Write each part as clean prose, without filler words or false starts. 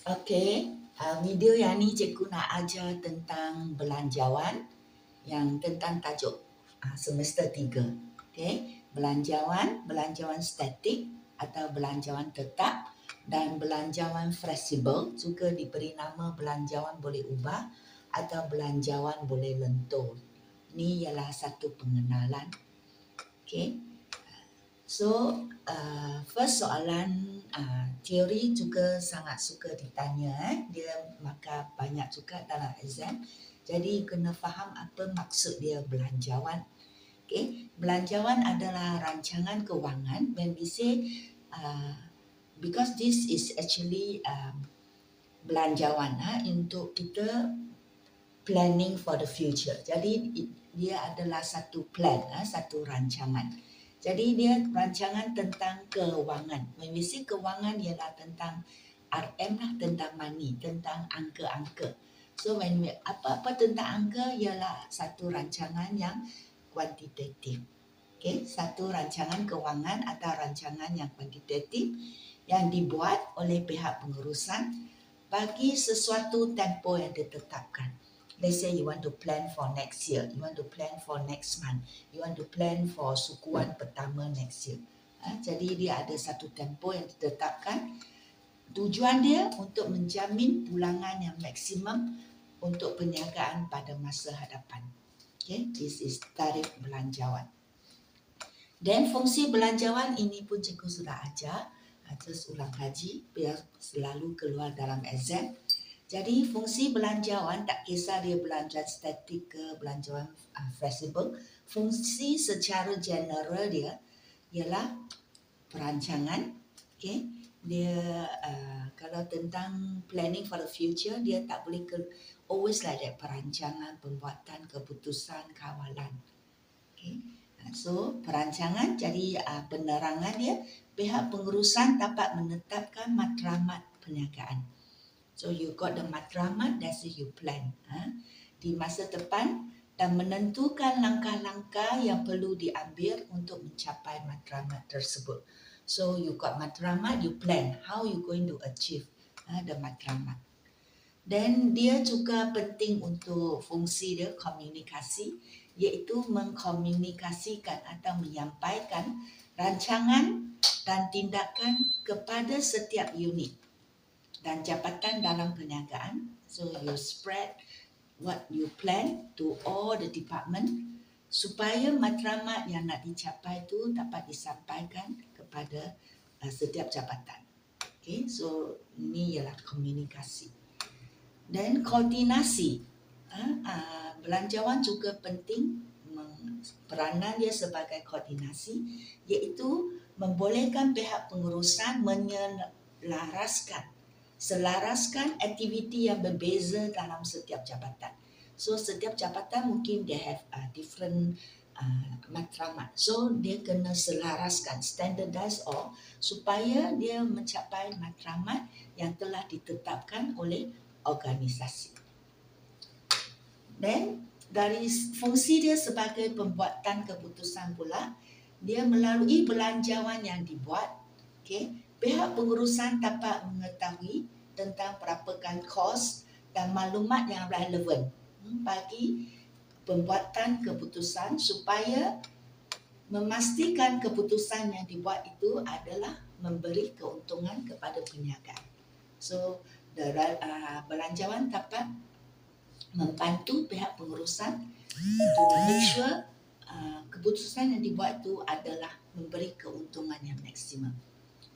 Okey, video yang ni cikgu nak ajar tentang belanjawan yang tentang tajuk semester 3. Okey, belanjawan statik atau belanjawan tetap dan belanjawan fleksibel, juga diberi nama belanjawan boleh ubah atau belanjawan boleh lentur. Ini ialah satu pengenalan. Okey. So, first soalan teori juga sangat suka ditanya. Dia maka banyak juga dalam exam. Jadi kena faham apa maksud dia belanjawan. Okay. Belanjawan adalah rancangan kewangan. When we say, because this is actually belanjawan untuk kita planning for the future. Jadi dia adalah satu plan, satu rancangan. Jadi dia rancangan tentang kewangan. When we say kewangan ialah tentang RM lah, tentang money, tentang angka-angka. So when we apa-apa tentang angka ialah satu rancangan yang kuantitatif. Okay, satu rancangan kewangan atau rancangan yang kuantitatif yang dibuat oleh pihak pengurusan bagi sesuatu tempoh yang ditetapkan. Let's say you want to plan for next year, you want to plan for next month, you want to plan for sukuan pertama next year. Jadi dia ada satu tempoh yang ditetapkan. Tujuan dia untuk menjamin pulangan yang maksimum untuk perniagaan pada masa hadapan. Okay, this is tarikh belanjawan. Dan fungsi belanjawan ini pun cikgu sudah ajar. Terus ulang kaji biar selalu keluar dalam exam. Jadi fungsi belanjawan tak kisah dia belanjawan statik ke belanjawan fleksibel, fungsi secara general dia ialah perancangan. Okay, dia kalau tentang planning for the future, dia tak boleh always like that, perancangan, pembuatan keputusan, kawalan. Okay. So perancangan, jadi penerangan dia, pihak pengurusan dapat menetapkan matlamat perniagaan. So you got the matlamat, that's it, you plan di masa depan dan menentukan langkah-langkah yang perlu diambil untuk mencapai matlamat tersebut. So you got matlamat, you plan how you going to achieve the matlamat. Dan dia juga penting untuk fungsi dia komunikasi, iaitu mengkomunikasikan atau menyampaikan rancangan dan tindakan kepada setiap unit dan jabatan dalam perniagaan. So you spread what you plan to all the department supaya matlamat yang nak dicapai itu dapat disampaikan kepada setiap jabatan. Okay, so ini ialah komunikasi. Dan koordinasi. Belanjawan juga penting, peranan dia sebagai koordinasi, iaitu membolehkan pihak pengurusan selaraskan aktiviti yang berbeza dalam setiap jabatan. So setiap jabatan mungkin dia have different matlamat. So dia kena selaraskan, standardize all, supaya dia mencapai matlamat yang telah ditetapkan oleh organisasi. Dan dari fungsi dia sebagai pembuatan keputusan pula, dia melalui belanjawan yang dibuat, okay, pihak pengurusan dapat mengetahui tentang perapakan kos dan maklumat yang relevan bagi pembuatan keputusan supaya memastikan keputusan yang dibuat itu adalah memberi keuntungan kepada perniagaan. So, belanjawan dapat membantu pihak pengurusan to make sure keputusan yang dibuat itu adalah memberi keuntungan yang maksimum.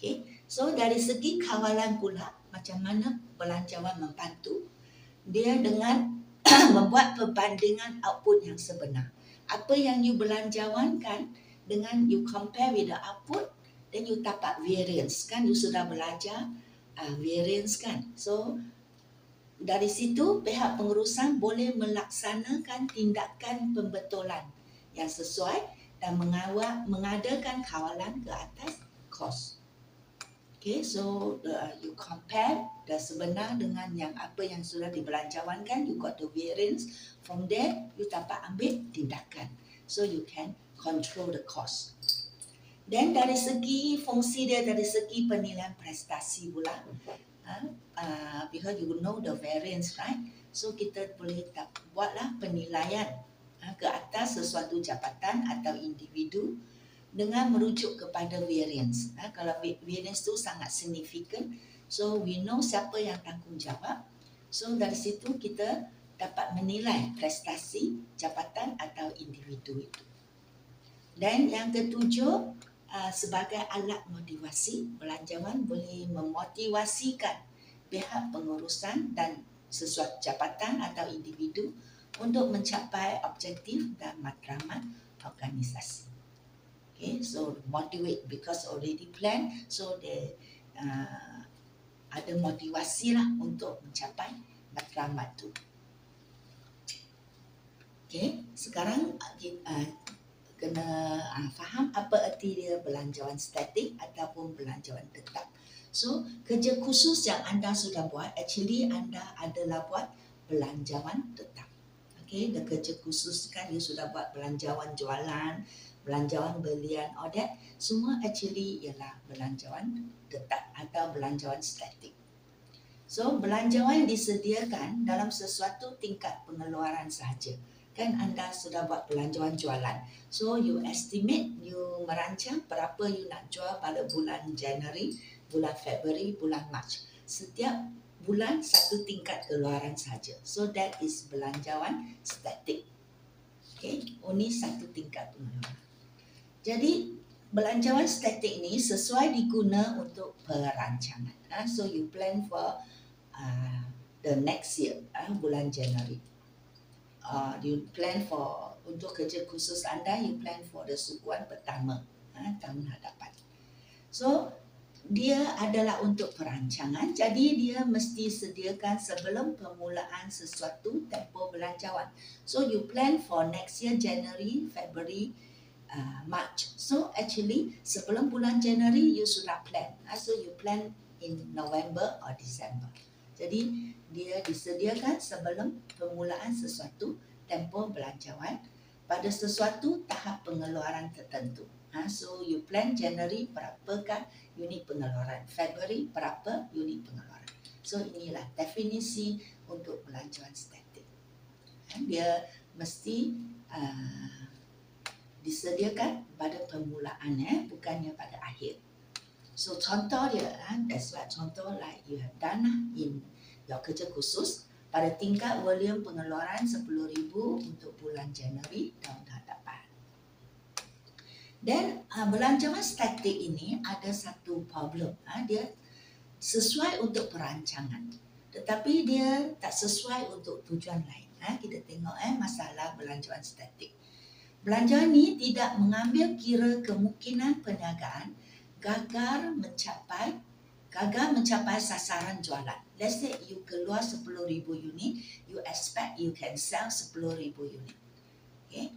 Okay. So dari segi kawalan pula, macam mana belanjawan membantu dia dengan membuat perbandingan output yang sebenar. Apa yang you belanjawankan dengan you compare with the output, then you dapat variance kan, you sudah belajar variance kan. So dari situ pihak pengurusan boleh melaksanakan tindakan pembetulan yang sesuai dan mengadakan kawalan ke atas kos. Okay, so you compare the sebenar dengan yang apa yang sudah dibelanjawankan, you got the variance. From there, you dapat ambil tindakan. So you can control the cost. Dan dari segi fungsi dia, dari segi penilaian prestasi pula, because you know the variance, right? So kita boleh buatlah penilaian ke atas sesuatu jabatan atau individu dengan merujuk kepada variance. Kalau variance tu sangat signifikan, so we know siapa yang tanggungjawab. So dari situ kita dapat menilai prestasi jabatan atau individu itu. Dan yang ketujuh, sebagai alat motivasi, belanjawan boleh memotivasikan pihak pengurusan dan sesuatu jabatan atau individu untuk mencapai objektif dan matlamat organisasi. Okay, so motivate because already planned, so they ada motivasi lah untuk mencapai matlamat tu. Okay, sekarang kena faham apa erti dia belanjawan statik ataupun belanjawan tetap. So, kerja khusus yang anda sudah buat, actually anda adalah buat belanjawan tetap. Okay, the kerja khusus kan you sudah buat belanjawan jualan, belanjawan belian, all that, semua actually ialah belanjawan tetap atau belanjawan statik. So, belanjawan disediakan dalam sesuatu tingkat pengeluaran sahaja. Kan anda sudah buat belanjawan jualan. So, you estimate, you merancang berapa you nak jual pada bulan January, bulan February, bulan March. Setiap bulan satu tingkat keluaran sahaja. So, that is belanjawan statik. Okay, only satu tingkat pengeluaran. Jadi, belanjawan statik ni sesuai diguna untuk perancangan. So, you plan for the next year, bulan Januari. You plan for, untuk kerja khusus anda, you plan for the sukuan pertama tahun hadapan. So, dia adalah untuk perancangan, jadi dia mesti sediakan sebelum permulaan sesuatu tempoh belanjawan. So, you plan for next year, January, February, March. So, actually, sebelum bulan January, you sudah plan. So, you plan in November or December. Jadi, dia disediakan sebelum permulaan sesuatu tempoh belanjawan pada sesuatu tahap pengeluaran tertentu. So, you plan January berapakah unit pengeluaran, February berapa unit pengeluaran. So, inilah definisi untuk belanjawan statik. Dia mesti disediakan pada permulaan, bukannya pada akhir. So, contoh dia, that's what contoh like you have done in your kerja khusus pada tingkat volume pengeluaran 10,000 untuk bulan Januari tahun hadapan. Dan belanjawan statik ini ada satu problem. Dia sesuai untuk perancangan, tetapi dia tak sesuai untuk tujuan lain. Kita tengok masalah belanjawan statik. Belanjawan ni tidak mengambil kira kemungkinan perniagaan gagal mencapai sasaran jualan. Let's say you keluar 10,000 unit, you expect you can sell 10,000 unit. Okay?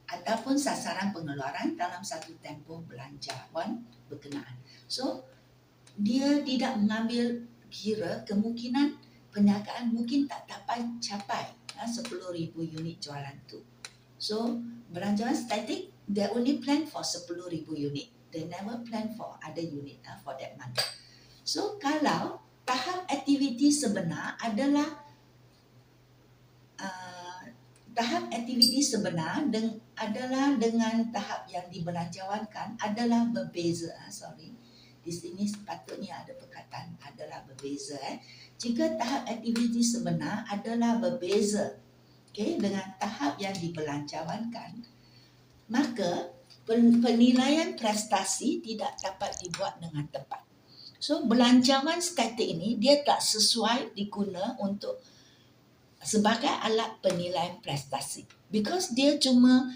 Ataupun sasaran pengeluaran dalam satu tempoh belanjawan berkenaan. So, dia tidak mengambil kira kemungkinan perniagaan mungkin tak dapat capai 10,000 unit jualan tu. So, belanjawan statik, they only plan for 10,000 unit. They never plan for other unit for that month. So, kalau tahap aktiviti sebenar adalah tahap aktiviti sebenar adalah dengan tahap yang dibelanjawankan adalah berbeza. Di sini sepatutnya ada perkataan adalah berbeza. Jika tahap aktiviti sebenar adalah berbeza, dengan tahap yang dibelanjawankan, maka penilaian prestasi tidak dapat dibuat dengan tepat. So, belanjawan statik ini dia tak sesuai diguna untuk sebagai alat penilaian prestasi, because dia cuma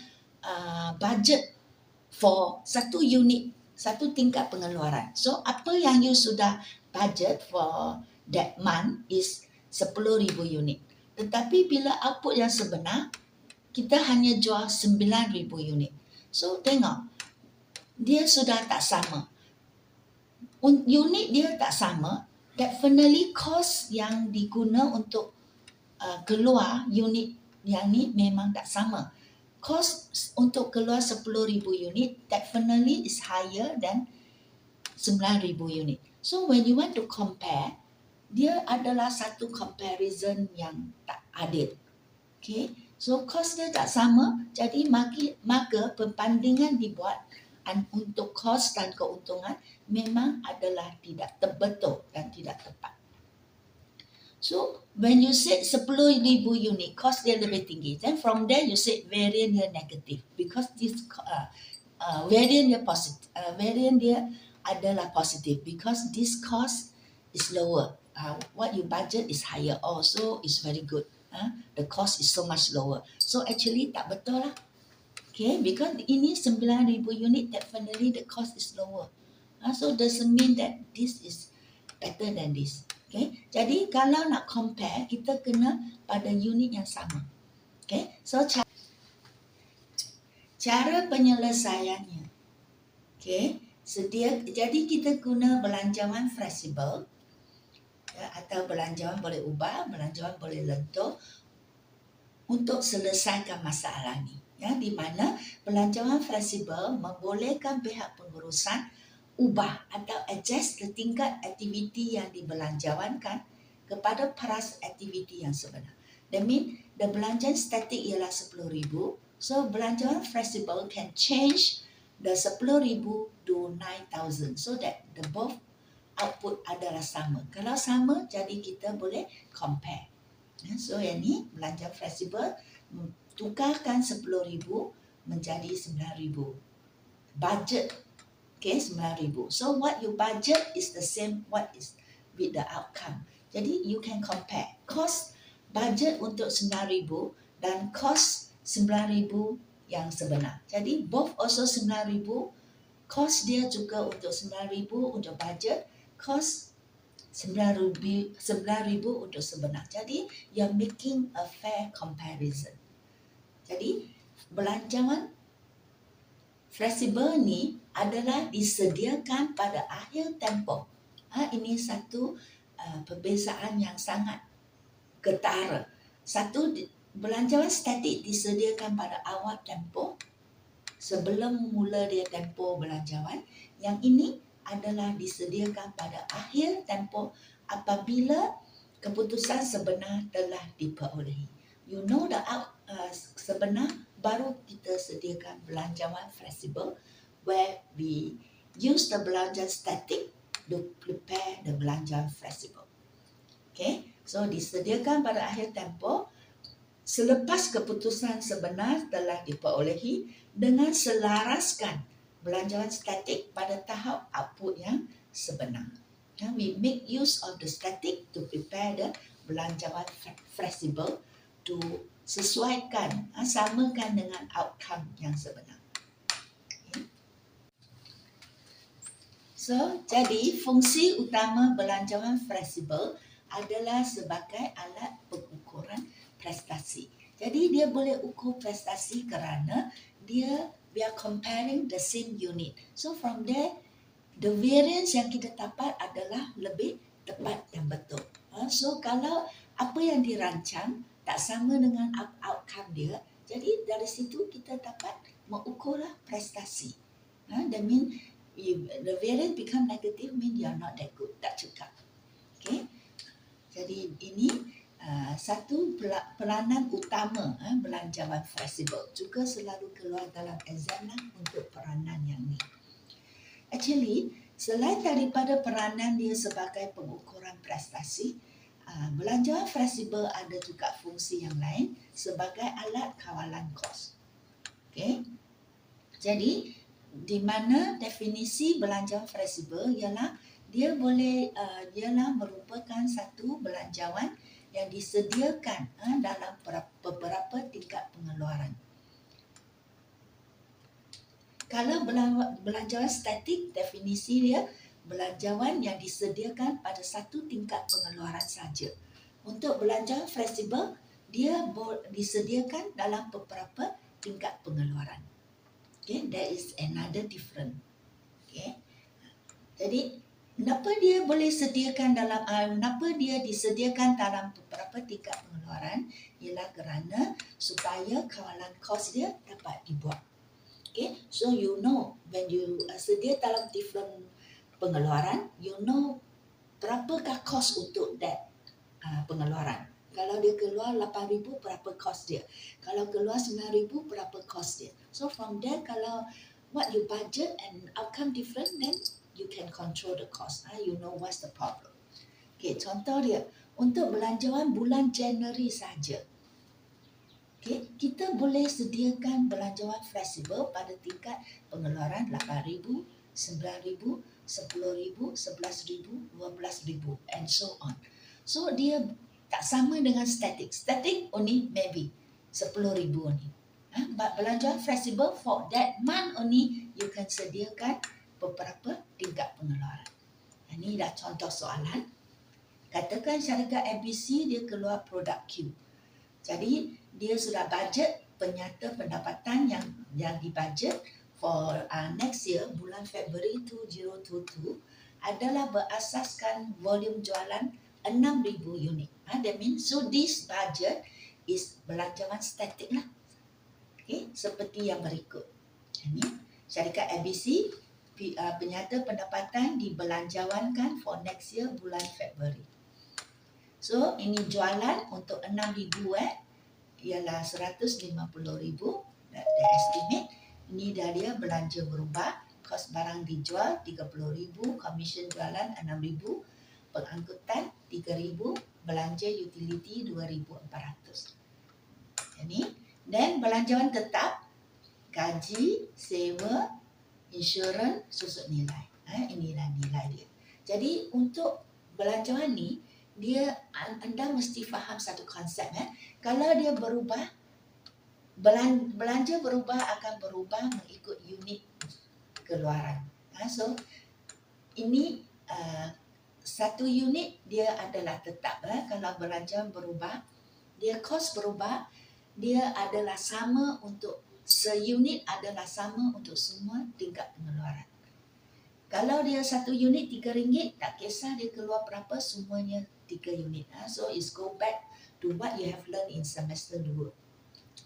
budget for satu unit, satu tingkat pengeluaran. So, apa yang you sudah budget for that month is 10,000 unit. Tetapi bila output yang sebenar, kita hanya jual 9,000 unit. So, tengok, dia sudah tak sama. Unit dia tak sama, definitely cost yang diguna untuk keluar unit yang ni memang tak sama. Cost untuk keluar 10,000 unit definitely is higher than 9,000 unit. So when you want to compare, dia adalah satu comparison yang tak adil. Okay, so kos dia tak sama, jadi maka perbandingan dibuat untuk kos dan keuntungan memang adalah tidak betul dan tidak tepat. So when you said 10,000 unit, cost dia lebih tinggi. Then from there you said variant dia negative because this variant dia positive. Variant dia adalah positive because this cost is lower. What you budget is higher. Also is very good. The cost is so much lower. So actually tak betul lah. Okay, because ini 9,000 unit, definitely the cost is lower. So doesn't mean that this is better than this. Okay, jadi kalau nak compare, kita kena pada unit yang sama. Okay, so cara penyelesaiannya. Okay, jadi kita guna belanjawan fleksibel, ya, atau belanjawan boleh ubah, belanjawan boleh lentur untuk selesaikan masalah ni. Ya, di mana belanjawan fleksibel membolehkan pihak pengurusan ubah atau adjust ke tingkat aktiviti yang dibelanjawankan kepada paras aktiviti yang sebenar. That means the belanjawan statik ialah 10,000. So belanjawan flexible can change the 10,000 to 9,000 so that the both output adalah sama. Kalau sama, jadi kita boleh compare. So yang ni belanjawan flexible tukarkan 10,000 menjadi 9,000. Budget, okay, 9,000. So what you budget is the same what is with the outcome. Jadi you can compare cost budget untuk 9,000 dan cost 9,000 yang sebenar. Jadi both also 9,000, cost dia juga untuk 9,000 untuk budget, cost 9,000 untuk sebenar. Jadi you're making a fair comparison. Jadi belanjawan fleksibel ni adalah disediakan pada akhir tempoh. Ini satu perbezaan yang sangat ketara. Satu, belanjawan statik disediakan pada awal tempoh sebelum mula dia tempoh belanjawan. Yang ini adalah disediakan pada akhir tempoh apabila keputusan sebenar telah diperolehi. You know the sebenar, baru kita sediakan belanjawan fleksibel where we use the belanjawan statik to prepare the belanjawan fleksibel. Okay, so disediakan pada akhir tempoh selepas keputusan sebenar telah diperolehi dengan selaraskan belanjawan statik pada tahap output yang sebenar. We make use of the static to prepare the belanjawan fleksibel to sesuaikan, samakan dengan outcome yang sebenar. Okay. So, jadi fungsi utama belanjawan fleksibel adalah sebagai alat pengukuran prestasi. Jadi dia boleh ukur prestasi kerana we are comparing the same unit. So from there, the variance yang kita dapat adalah lebih tepat dan betul. So kalau apa yang dirancang tak sama dengan outcome dia, jadi dari situ kita dapat mengukurlah prestasi. That means if the variance become negative, mean you are not that good. Tak cekap. Okay. Jadi ini satu peranan utama belanjawan fleksibel. Juga selalu keluar dalam exam lah untuk peranan yang ni. Actually, selain daripada peranan dia sebagai pengukuran prestasi, belanjawan fleksibel ada juga fungsi yang lain sebagai alat kawalan kos. Okay. Jadi, di mana definisi belanjawan fleksibel ialah dia ialah merupakan satu belanjawan yang disediakan dalam beberapa tingkat pengeluaran. Kalau belanjawan statik, definisi dia belanjawan yang disediakan pada satu tingkat pengeluaran saja. Untuk belanjawan fleksibel, dia disediakan dalam beberapa tingkat pengeluaran. Okay, that is another different. Okay, jadi kenapa dia boleh sediakan kenapa dia disediakan dalam beberapa tingkat pengeluaran ialah kerana supaya kawalan kos dia dapat dibuat. Okay, so you know when you sedia dalam different pengeluaran, you know berapakah kos untuk that pengeluaran. Kalau dia keluar 8,000, berapa kos dia? Kalau keluar 9,000, berapa kos dia? So from there, kalau what you budget and outcome different, then you can control the cost. You know what's the problem. Okay, contoh dia, untuk belanjawan bulan Januari saja. Okay, kita boleh sediakan belanjawan fleksibel pada tingkat pengeluaran 8,000, 9,000, 10,000, 11,000, 12,000 and so on. So dia tak sama dengan static. Static only maybe 10,000 only. But belanjawan fleksibel for that month only you can sediakan beberapa tingkat pengeluaran. Ini dah contoh soalan. Katakan syarikat ABC dia keluar produk Q. Jadi dia sudah budget penyata pendapatan yang dibudget for next year bulan Februari 2022 adalah berasaskan volume jualan 6,000 unit. That means so this budget is belanjawan statik lah. Okay, seperti yang berikut. Ini syarikat ABC penyata pendapatan dibelanjawankan for next year bulan Februari. So ini jualan untuk 6,000 ialah 150,000 the estimate. Ini dah dia belanja berubah, kos barang dijual 30,000, komisen jualan 6,000, pengangkutan 3,000, belanja utility 2,400. Ini dan belanjawan tetap gaji, sewa, insurans, susut nilai. Inilah nilai dia. Jadi untuk belanjawan ni dia anda mesti faham satu konsep. Kalau dia berubah, belanja berubah akan berubah mengikut unit keluaran. So ini satu unit dia adalah tetap. Kalau belanjawan berubah, dia kos berubah, dia adalah sama untuk seunit adalah sama untuk semua tingkat pengeluaran. Kalau dia satu unit RM3, tak kisah dia keluar berapa, semuanya 3 unit. So it's go back to what you have learned in semester 2.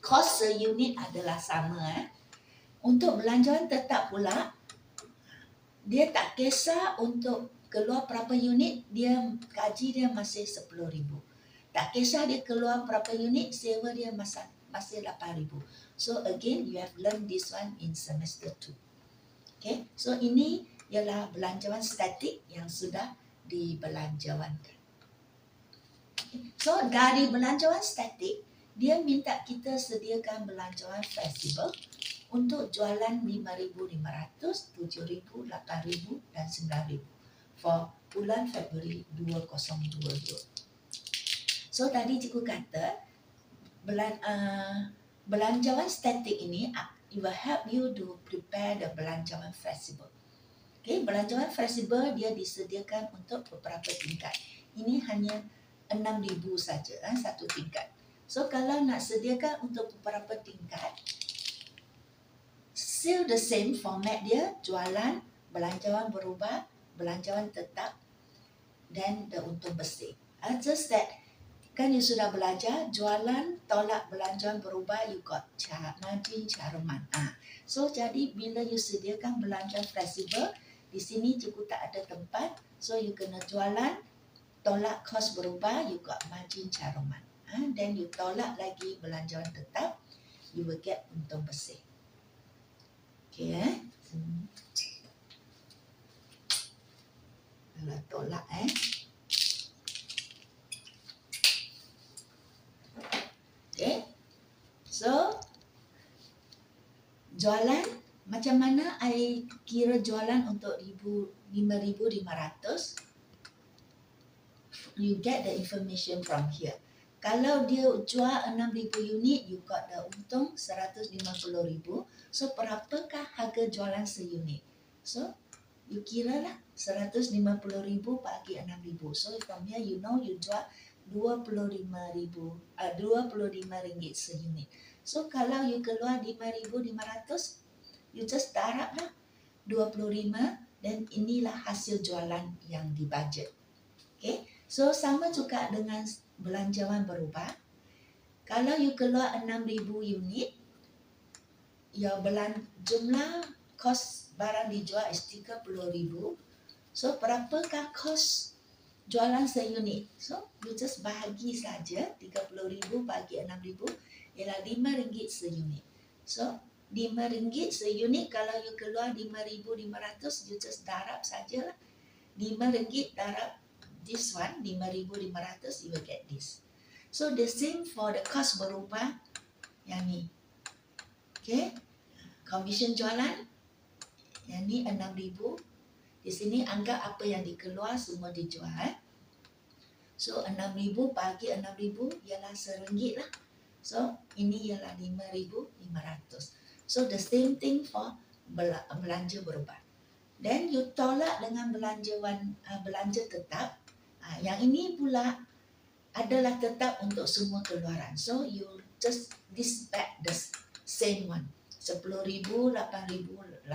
Kos seunit adalah sama. Untuk belanjawan tetap pula, dia tak kisah untuk keluar berapa unit, dia gaji dia masih 10,000. Tak kisah dia keluar berapa unit, sewa dia masih 8,000. So again, you have learned this one in semester 2. Okay, so ini ialah belanjawan statik yang sudah dibelanjawankan. So dari belanjawan statik, dia minta kita sediakan belanjawan fleksibel untuk jualan 5,500, 7,000, 8,000 dan 9,000 for bulan Februari 2022. So tadi cikgu kata belanjawan statik ini it will help you to prepare the belanjawan fleksibel. Okay, belanjawan fleksibel dia disediakan untuk beberapa tingkat. Ini hanya 6,000 saja, satu tingkat. So kalau nak sediakan untuk beberapa tingkat, still the same format dia, jualan, belanjawan berubah, belanjawan tetap dan the untung bersih. Just that kan you sudah belajar jualan tolak belanjawan berubah, you got margin caruman. So jadi bila you sediakan belanjawan fleksibel, di sini cikgu tak ada tempat, so you kena jualan tolak kos berubah, you got margin caruman. Then you tolak lagi belanjawan tetap, you will get untung bersih. Okay, kalau tolak Okay, so jualan macam mana I kira jualan untuk 5,500? You get the information from here. Kalau dia jual 6,000 unit, you got the untung 150,000. So berapakah harga jualan seunit? So you kira lah 150,000 bagi 6,000. So from here you know you jual 25,000 RM25 seunit. So kalau you keluar 5,500, you just darab lah 25 dan inilah hasil jualan yang dibudget. Okay, so sama juga dengan belanjawan berubah. Kalau you keluar 6,000 unit, jumlah kos barang dijual is 30,000. So berapakah kos jualan seunit? So you just bahagi saja 30,000 bagi 6,000 ialah RM5 seunit. So RM5 seunit, kalau you keluar 5,500, you just darab sajalah. RM5 darab this one, 5,500, you will get this. So the same for the cost berubah yang ni. Okay, commission jualan yang ni 6,000. Di sini anggap apa yang dikeluar semua dijual. So 6,000 bagi 6,000 ialah RM1 lah. So ini ialah 5,500. So the same thing for belanja berubah. Then you tolak dengan belanja tetap. Yang ini pula adalah tetap untuk semua keluaran. So you just dispatch the same one. 10,000, 8,800,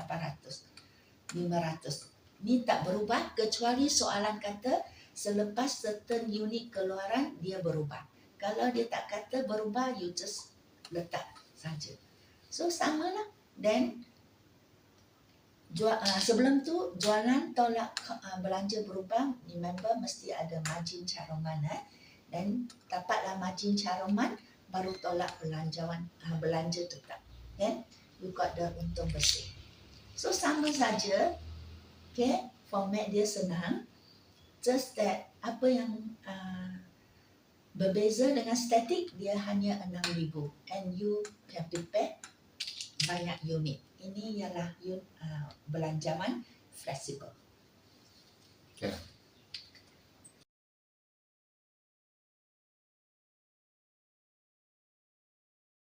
500. Ini tak berubah kecuali soalan kata selepas certain unit keluaran dia berubah. Kalau dia tak kata berubah, you just letak saja. So samalah. Then sebelum tu jualan tolak belanja berubah, remember mesti ada margin caroman. Dan dapatlah margin caroman baru tolak belanja tetap. Then you got the untung bersih. So sama saja. Okay, format dia senang. Just that apa yang berbeza dengan static, dia hanya 6,000 and you have to pay banyak unit. Ini ialah belanjawan fleksibel. Okay.